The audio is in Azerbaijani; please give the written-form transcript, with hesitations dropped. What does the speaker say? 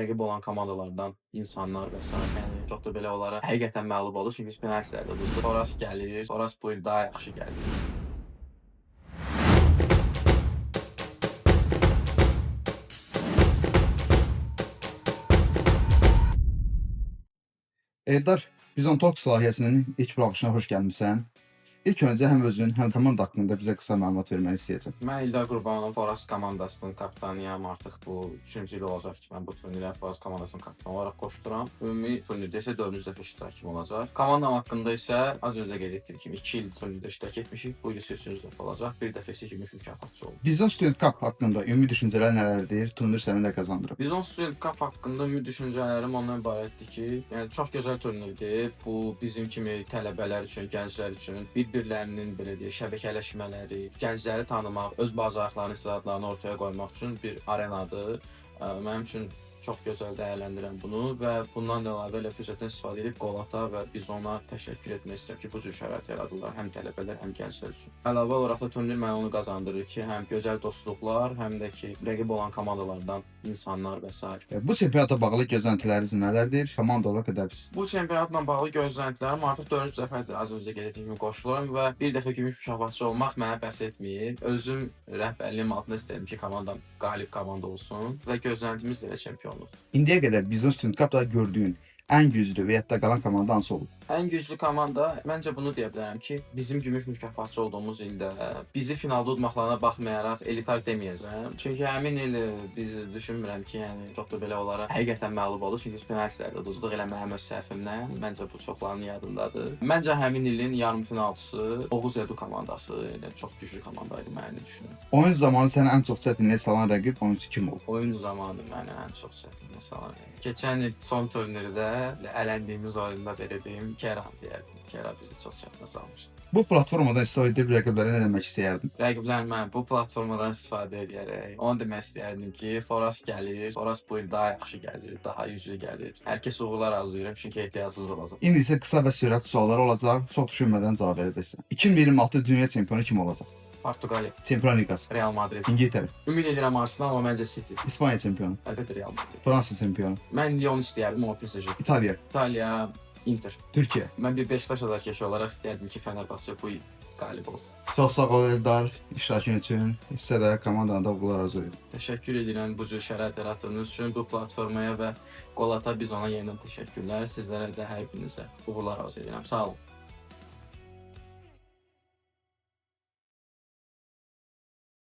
rəqib olan komandalardan insanlar və sair. Yəni çox da belə onlara həqiqətən məğlub olur. Çünki penaltilərdə uduzdu. Toras gəlir. Toras bu il daha yaxşı gəlir. Eldar, Bizon Talks layihəsinin ilk buraxılışına xoş gəlmisən. İlk öncə həm özün, həm komanda haqqında bizə qısa məlumat verməni istəyəcəm. Mən İldar Qurbanov, Foras komandasının kapitanıyam. Artıq bu 3-cü il olacaq ki, mən bu turnirə Foras komandasının kapitanı olaraq qoşduram. Ümumi turnirdə isə 4-cü dəfə iştirakım olacaq. Komandam haqqında isə az öncə qeyd etdiyim kimi 2 il turnirdə iştirak etmişik. Bu il isə 3-cü dəfə olacaq. Bir dəfə isə gümüş mükafatçı olduq. Bizon Student Cup haqqında ümumi düşüncələr nələrdir? Turnir səni nə qazandırıb? Bizon Student Cup haqqında ümumi düşüncələrim ondan ibarətdir ki, yəni çox gözəl turnirdir. Bu bizim kimi tələbələr üçün, gənclər üçün bir-birlərinin belə deyək, şəbəkələşmələri, gəncləri tanımaq, öz bacarıqlarını, istedadlarını ortaya qoymaq üçün bir arenadır. Mənim üçün çox gözəl dəyərləndirəm bunu və bundan da əlavə elə fürsətdən istifadə edib Qolata və Bizona təşəkkür etmək istəyirəm ki, bu cür şərait yaradırlar həm tələbələr, həm gənclər üçün. Əlavə olaraq da turnir mənə onu qazandırır ki, həm gözəl dostluqlar, həm də ki, rəqib olan komandalardan insanlar və s. Bu çempionata bağlı gözləntiləriniz nələrdir? Komanda olaraq edərsiniz. Bu çempionatla bağlı gözləntilərim artıq 4-cü dəfədir az öncə qeyd etdiyim kimi qoşuluram və bir dəfə gümüş mükafatçı olmaq mənə bəs etməyib. Özüm rəhbərliyim altında istəyirəm ki, komandam qalib komanda olsun və gözləntimiz də çempionluq. İndiyə qədər Bizon Student Cup'da gördüyün ən güclü və hətta qalan komanda hansı olub? Ən güclü komanda, məncə bunu deyə bilərəm ki, bizim gümüş mükafatçı olduğumuz ildə bizi finalda udmaqlarına baxmayaraq elitar deməyəcəm. Çünki həmin il biz düşünmürəm ki, yəni çox da belə onlara həqiqətən məğlub olduq. Çünki penaltilərdə uduzduq, elə mənim öz səhvimdən. Məncə bu çoxlarının yadındadır. Məncə həmin ilin yarımfinalçısı Oğuz Edu komandası, yəni çox güclü komandaydı mənim düşünürəm. Oyun zamanı səni ən çox çətinliyə salan rəqib oyunçu kim olub? Oyun zamanı məni ən çox çətinliyə salan. Keçən il son turnirdə ələndiyimiz oyunda belə deyim, Kəram deyərdim. Kəram bizi çox çətinə salmışdı. Bu platformadan istifadə edib rəqiblərə nə demək istəyərdin? Rəqiblərimə bu platformadan istifadə edərək onu demək istəyərdim ki, Foras gəlir. Foras bu il daha yaxşı gəlir, daha güclü gəlir. Hər kəsə uğurlar arzulayıram çünki ehtiyacımız olacaq. İndi isə qısa və sürətli suallar olacaq. Çox düşünmədən cavab verəcəksən. 2026 dünya çempionu kim olacaq? Portuqaliya, Çempionlar Liqası, Real Madrid. İngiltərə, Ümid edirəm Arsenal, amma məncə City. İspaniya çempionu, Əlbəttə Real Madrid. Fransa çempionu, Mən Lyon istəyərdim, amma PSG. İtaliya, İtaliya, Inter. Türkiyə. Mən bir Beşiktaş azarkeşi olaraq istəyərdim ki, Fenerbahçe bu il qalib olsun. Çox sağ ol Eldar iştirakın üçün. Sizə də komandana da uğurlar arzulayıram. Təşəkkür edirəm bu cür şərait yaratdığınız üçün, bu platformaya və Qolata Bizona yenidən təşəkkürlər. Sizlərə də hər birinizə uğurlar arzu edirəm. Sağ olun.